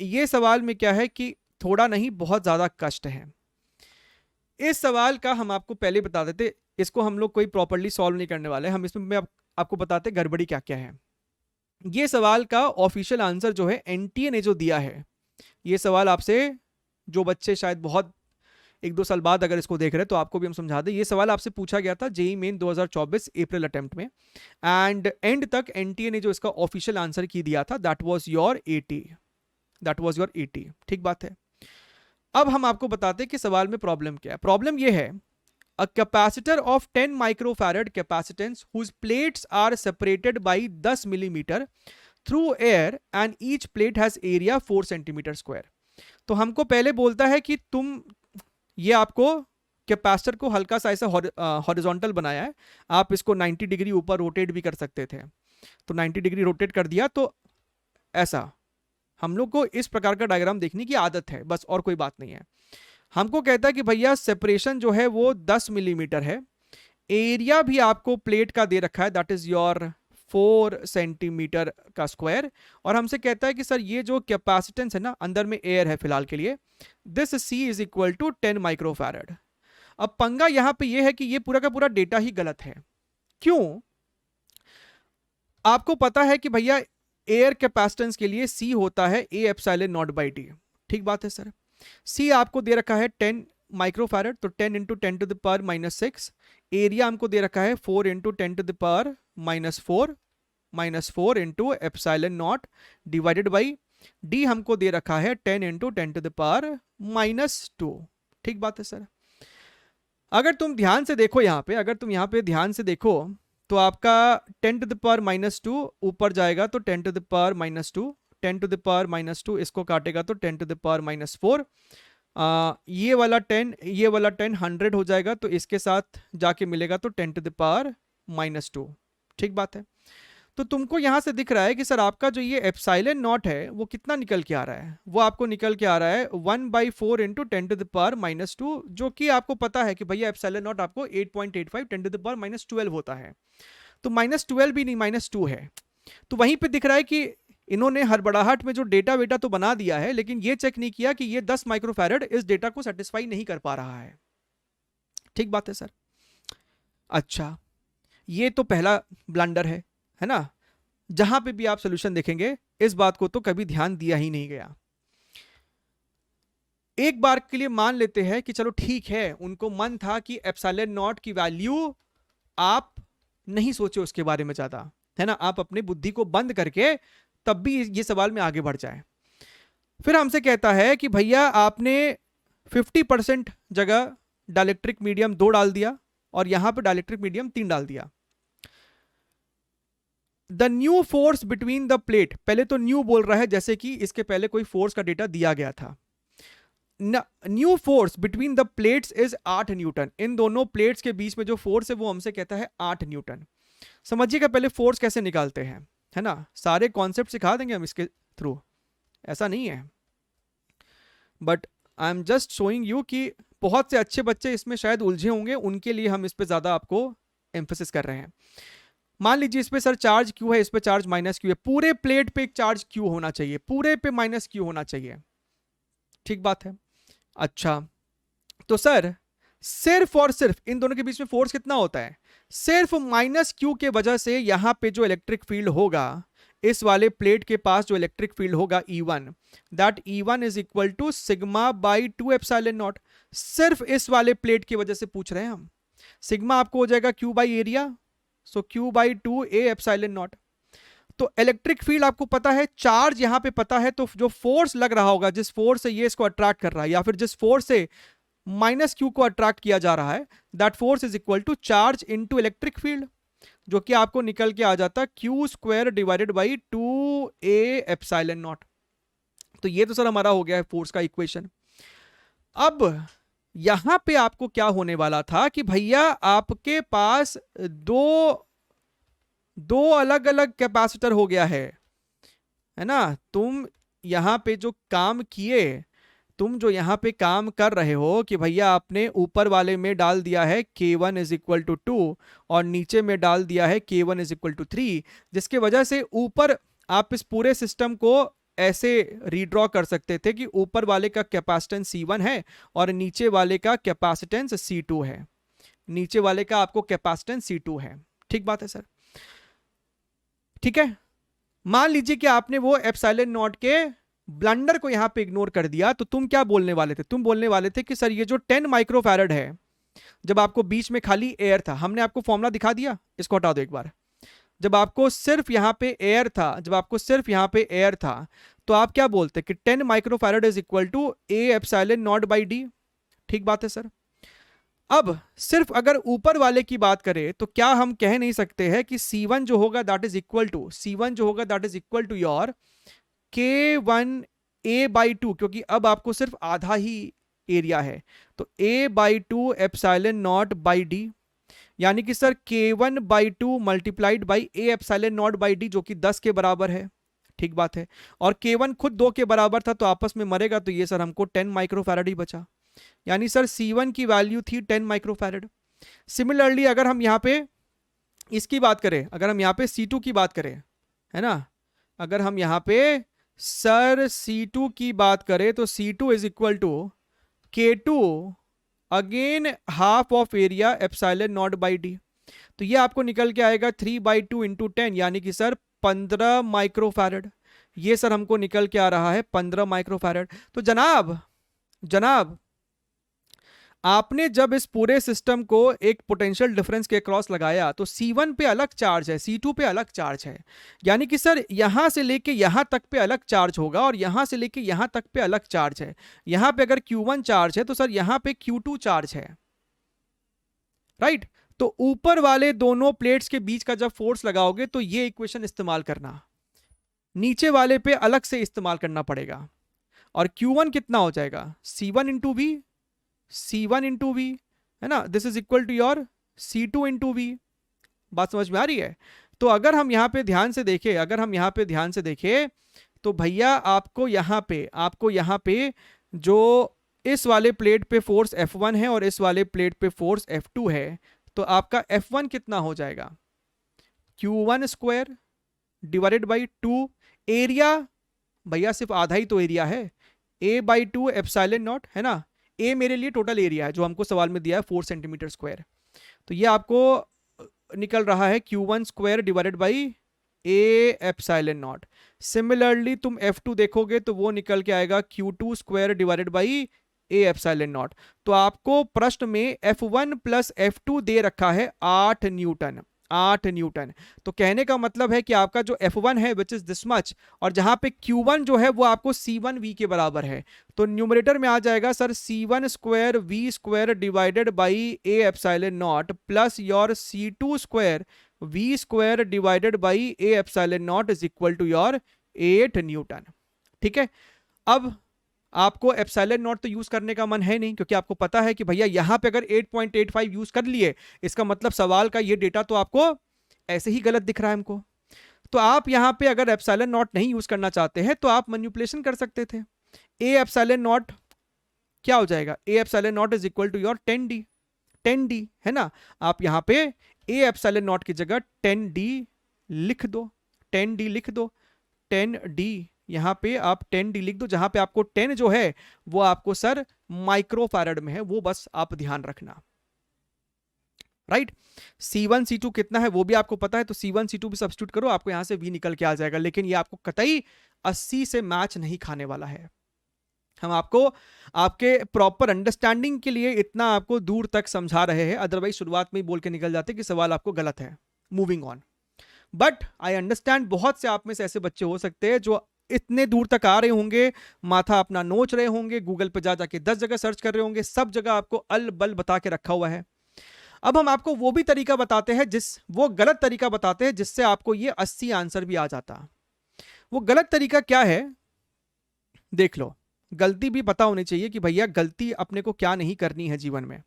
ये सवाल में क्या है कि थोड़ा नहीं बहुत ज्यादा कष्ट है। इस सवाल का हम आपको पहले बता देते, इसको हम लोग कोई प्रॉपरली सॉल्व नहीं करने वाले, हम इसमें आपको बताते गड़बड़ी क्या क्या है। ये सवाल का ऑफिशियल आंसर जो है एनटीए ने जो दिया है, ये सवाल आपसे जो बच्चे शायद बहुत 1-2 साल बाद अगर इसको देख रहे हैं तो आपको भी हम समझा दें, ये सवाल आपसे पूछा गया था जेई मेन 2024 अप्रैल अटेम्प्ट में, एंड एंड तक एनटीए ने जो इसका ऑफिशियल आंसर की दिया था that was your 80, that was your 80। ठीक बात है। अब हम आपको बताते हैं कि सवाल में प्रॉब्लम क्या है। प्रॉब्लम ये है, a capacitor of 10 microfarad capacitance whose plates are separated by 10 millimeter through air and each plate has area 4 centimeter square। तो हमको पहले बोलता है कि तुम ये आपको कैपेसिटर को हल्का सा ऐसा हॉरिजॉन्टल बनाया है, आप इसको 90 डिग्री ऊपर रोटेट भी कर सकते थे, तो 90 डिग्री रोटेट कर दिया, तो ऐसा हम लोग को इस प्रकार का डायग्राम देखने की आदत है, बस और कोई बात नहीं है। हमको कहता है कि भैया सेपरेशन जो है वो 10 मिलीमीटर है, एरिया भी आपको प्लेट का दे रखा है दैट इज योर 4 सेंटीमीटर का स्क्वायर, और हमसे कहता है कि सर ये जो कैपेसिटेंस है ना, अंदर में एयर है फिलहाल के लिए, this C is equal to 10 microfarad. अब पंगा यहां पे ये है कि ये पूरा का पूरा डेटा ही गलत है। क्यों? आपको पता है कि भैया एयर कैपेसिटेंस के लिए सी होता है ए एप्सिलॉन नॉट बाई डी। ठीक बात है सर। सी आपको दे रखा है 10 माइक्रोफैरड, तो 10 into 10 to the power -6, area हमको दे रखा है 4 into 10 to the power -4 into epsilon naught divided by D हमको दे रखा है 10 इंटू 10 टू द पावर -2। ठीक बात है सर। अगर तुम ध्यान से देखो यहाँ पे, अगर तुम यहाँ पे ध्यान से देखो तो आपका 10 टू द पावर -2 ऊपर जाएगा तो 10 to the power -2, 10 to the power -2 इसको काटेगा तो 10 टू द पावर -4, ये वाला 10 100 हो जाएगा, तो इसके साथ जाके मिलेगा तो 10 टू द पावर -2। ठीक बात है। तो तुमको यहां से दिख रहा है कि सर आपका जो ये एप्सिलॉन नॉट है वो कितना निकल के आ रहा है, वो आपको निकल के आ रहा है 1/4 इंटू 10 टू द पावर -2, जो कि आपको पता है कि भैया एप्सिलॉन नॉट आपको 8.85 10 टू द पावर -12 होता है, तो -12 भी नहीं -2 है। तो वहीं पे दिख रहा है कि इन्होंने हड़बड़ाहट में जो डेटा वेटा तो बना दिया है, लेकिन ये चेक नहीं किया कि ये 10 माइक्रोफैरड इस डेटा को सेटिस्फाई नहीं कर पा रहा है। ठीक बात है सर। अच्छा, ये तो पहला ब्लंडर है ना। जहां पे भी आप सोल्यूशन देखेंगे इस बात को तो कभी ध्यान दिया ही नहीं गया। एक बार के लिए मान लेते हैं कि चलो ठीक है, उनको मन था कि एप्सिलॉन नॉट की वैल्यू आप नहीं सोचे उसके बारे में ज्यादा, है ना, आप अपनी बुद्धि को बंद करके तब भी ये सवाल में आगे बढ़ जाए। फिर हमसे कहता है कि भैया आपने 50% जगह डाइलेक्ट्रिक मीडियम 2 डाल दिया और यहां पे डाइलेक्ट्रिक मीडियम 3 डाल दिया। The new force between the plate, पहले तो न्यू बोल रहा है जैसे कि इसके पहले कोई फोर्स का डेटा दिया गया था। New force between the plates is 8 newton. इन दोनों प्लेट्स के बीच में जो फोर्स है वो हमसे कहता है 8 न्यूटन। समझिएगा पहले फोर्स कैसे निकालते हैं, है ना, सारे कॉन्सेप्ट सिखा देंगे हम इसके थ्रू, ऐसा नहीं है, but I am just showing you कि बहुत से अच्छे बच्चे इसमें शायद उलझे होंगे, उनके लिए हम इस पे ज्यादा आपको एम्फेसिस कर रहे हैं। मान लीजिए इस पे सर चार्ज क्यू है, इस पे चार्ज -Q है, पूरे प्लेट पे एक चार्ज Q होना चाहिए, पूरे पे -Q होना चाहिए। ठीक बात है। अच्छा, तो सर सिर्फ और सिर्फ इन दोनों के बीच में फोर्स कितना होता है, सिर्फ -Q के वजह से यहां पे जो इलेक्ट्रिक फील्ड होगा, इस वाले प्लेट के पास जो इलेक्ट्रिक फील्ड होगा E1, that E1 is equal to sigma by 2 epsilon naught. सिर्फ इस वाले प्लेट की वजह से पूछ रहे हैं हम। सिग्मा आपको हो जाएगा Q by area, so Q by 2 A epsilon not. तो इलेक्ट्रिक फील्ड आपको पता है, चार्ज यहां पे पता है, तो जो फोर्स लग रहा होगा, जिस फोर्स से ये इसको अट्रैक्ट कर रहा है या फिर जिस फोर्स से -Q को अट्रैक्ट किया जा रहा है, that force is equal to charge into electric field, जो कि आपको निकल के आ जाता Q² divided by 2A epsilon not. तो ये तो सर हमारा हो गया है फोर्स का इक्वेशन। अब यहां पे आपको क्या होने वाला था कि भैया आपके पास दो अलग अलग कैपेसिटर हो गया है ना। तुम यहां पे जो काम किए, तुम जो यहां पे काम कर रहे हो कि भैया आपने ऊपर वाले में डाल दिया है K1 इज इक्वल टू 2 और नीचे में डाल दिया है K1 इज इक्वल टू 3, जिसके वजह से ऊपर आप इस पूरे सिस्टम को ऐसे रीड्रॉ कर सकते थे कि ऊपर वाले का कैपेसिटेंस C1 है और नीचे वाले का कैपेसिटेंस C2 है, नीचे वाले का आपको कैपेसिटेंस C2 है। ठीक बात है सर, ठीक है। मान लीजिए कि आपने वो एप्सिलॉन नॉट के ब्लंडर को यहां पे इग्नोर कर दिया, तो तुम क्या बोलने वाले थे? तुम बोलने वाले थे कि सर ये जो 10 माइक्रोफैरड है, जब आपको बीच में खाली एयर था, हमने आपको फॉर्मूला दिखा दिया, इसको हटा दो एक बार। जब आपको सिर्फ यहां पे एयर था, जब आपको सिर्फ यहां पे एयर था, तो आप क्या बोलते कि 10 microfarad is equal to A epsilon naught by D. ठीक बात है सर। अब सिर्फ अगर ऊपर वाले की बात करें तो क्या हम कह नहीं सकते हैं कि C1 जो होगा that is equal to, C1 जो होगा that is equal to your K1 A by 2, क्योंकि अब आपको सिर्फ आधा ही एरिया है, तो A by 2 epsilon naught by D, यानी कि sir K1 by 2 multiplied by A epsilon naught by D, जो कि 10 के बराबर है। ठीक बात है। और K1 खुद 2 के बराबर था, तो आपस में मरेगा, तो ये सर हमको 10 माइक्रोफैरड ही बचा, यानी सर C1 की वैल्यू थी 10 माइक्रोफैरड। सिमिलरली अगर हम यहाँ पे इसकी बात करें, अगर हम यहाँ पे C2 की बात करें, है ना, अगर हम यहाँ पे सर C2 की बात करें तो C2 is equal to K2 again half of area epsilon naught by D, तो ये आपको निकल के आएगा 3 बाई 2 इंटू 10, यानी कि सर 15 माइक्रोफैरड। ये सर हमको निकल के आ रहा है 15 माइक्रोफैरड। तो जनाब आपने जब इस पूरे सिस्टम को एक पोटेंशियल डिफरेंस के क्रॉस लगाया, तो C1 पे अलग चार्ज है, C2 पे अलग चार्ज है, यानी कि सर यहां से लेके यहां तक पे अलग चार्ज होगा और यहां से लेके यहां तक पे अलग चार्ज है। यहां पे अगर Q1 चार्ज है तो सर यहां पे Q2 चार्ज है, राइट। तो ऊपर वाले दोनों प्लेट्स के बीच का जब फोर्स लगाओगे तो ये इक्वेशन इस्तेमाल करना, नीचे वाले पे अलग से इस्तेमाल करना पड़ेगा। और Q1 कितना हो जाएगा? C1 into we, C1 into V, है ना, this is equal to your C2 into V. बात समझ में आ रही है? तो अगर हम यहाँ पे ध्यान से देखें, अगर हम यहाँ पे ध्यान से देखें, तो भैया आपको यहाँ पे जो इस वाले प्लेट पे फोर्स F1 है और इस वाले प्लेट पे फोर्स F2 है, तो आपका F1 कितना हो जाएगा? Q1 square divided by 2, area भैया सिर्फ आधा ही तो एरिया है, A बाई 2 एप्सिलॉन नॉट, है ना। A मेरे लिए टोटल एरिया है जो हमको सवाल में दिया है 4 सेंटीमीटर स्क्वायर, तो ये आपको निकल रहा है Q1 square divided by A epsilon not. Similarly तुम F2 देखोगे तो वो निकल के आएगा Q2 square divided by A epsilon not. तो आपको प्रश्न में F1 प्लस F2 दे रखा है 8 न्यूटन, 8 न्यूटन। तो कहने का मतलब है कि आपका जो F1 है विच इज दिस मच, और जहां पे Q1 जो है वो आपको C1V के बराबर है, तो न्यूमरेटर में आ जाएगा sir C1 square V square divided by A epsilon naught plus your C2 square V square divided by A epsilon naught is equal to your 8 newton. ठीक है। अब आपको एप्सिलॉन नॉट तो यूज करने का मन है नहीं, क्योंकि आपको पता है कि भैया यहां पे अगर 8.85 यूज कर लिए, इसका मतलब सवाल का ये डेटा तो आपको ऐसे ही गलत दिख रहा है हमको। तो आप यहां पे अगर एप्सिलॉन नॉट नहीं यूज करना चाहते हैं तो आप मैनिपुलेशन कर सकते थे। ए एप्सिलॉन नॉट क्या हो जाएगा? A epsilon naught is equal to your 10D, 10D, है ना। आप यहां पे ए एप्सिलॉन नॉट की जगह 10D लिख दो, 10D लिख दो, 10D यहां पे आप 10D लिख दो, जहां पे आपको 10 जो है वो आपको सर माइक्रोफैरड में है, वो बस आप ध्यान रखना, राइट। C1 C2 कितना है वो भी आपको पता है, तो C1 C2 भी सब्स्टिट्यूट करो, आपको यहां से V निकल के आ जाएगा। लेकिन ये आपको कतई 80 से मैच नहीं खाने वाला है। हम आपको आपके प्रॉपर अंडरस्टैंडिंग के लिए इतना आपको दूर तक समझा रहे हैं, अदरवाइज शुरुआत में ही बोल के निकल जाते कि सवाल आपको गलत है। Moving on. But I understand बहुत से आप में से ऐसे बच्चे हो सकते हैं जो इतने दूर तक आ रहे होंगे, माथा अपना नोच रहे होंगे, गूगल पे जा जाके 10 जगह सर्च कर रहे होंगे, सब जगह आपको अल बल बता के रखा हुआ है। अब हम आपको वो भी तरीका बताते हैं वो गलत तरीका बताते हैं जिससे आपको ये 80 आंसर भी आ जाता। वो गलत तरीका क्या है देख लो, गलती भी पता होनी चाहिए कि भैया गलती अपने को क्या नहीं करनी है जीवन में।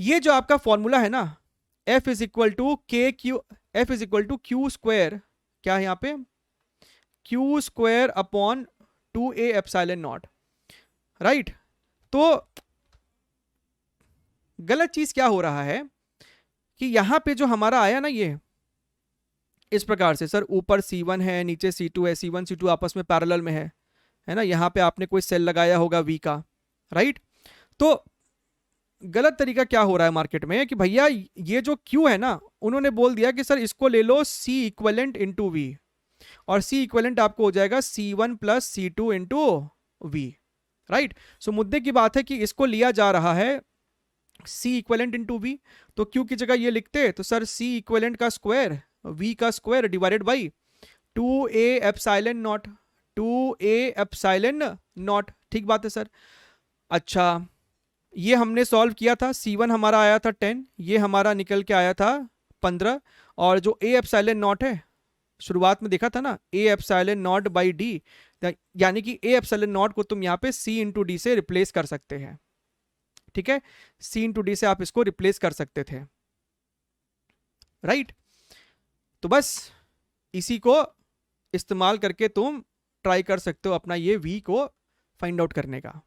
ये जो आपका फॉर्मूला है ना, F is equal to Q square, क्या है यहां पे? Q स्क्वायर upon 2A epsilon naught, right. तो गलत चीज क्या हो रहा है कि यहां पे जो हमारा आया ना, ये इस प्रकार से सर ऊपर C1 है, नीचे C2 है, C1 C2 आपस में पैरेलल में है ना, यहाँ पे आपने कोई सेल लगाया होगा V का, राइट। तो गलत तरीका क्या हो रहा है मार्केट में कि भैया ये जो Q है ना, उन्होंने बोल दिया कि सर इसको ले लो C इक्वलेंट इंटू V, और C इक्वलेंट आपको हो जाएगा C1 plus C2 into V, right. So मुद्दे की बात है कि इसको लिया जा रहा है C इक्वलेंट इंटू V, तो Q की जगह ये लिखते तो सर C इक्वलेंट का स्क्वायर V का square divided by 2a epsilon not, 2a epsilon not, ठीक बात है सर। अच्छा ये हमने सॉल्व किया था, C1 हमारा आया था 10, ये हमारा निकल के आया था 15, और जो a एप्सिलॉन नॉट है शुरुआत में देखा था ना, a epsilon naught by D, यानी कि a एप्सिलॉन नॉट को तुम यहाँ पे C इंटू डी से रिप्लेस कर सकते हैं, ठीक है, C इंटू डी से आप इसको रिप्लेस कर सकते थे, राइट। तो बस इसी को इस्तेमाल करके तुम ट्राई कर सकते हो अपना ये V को फाइंड आउट करने का।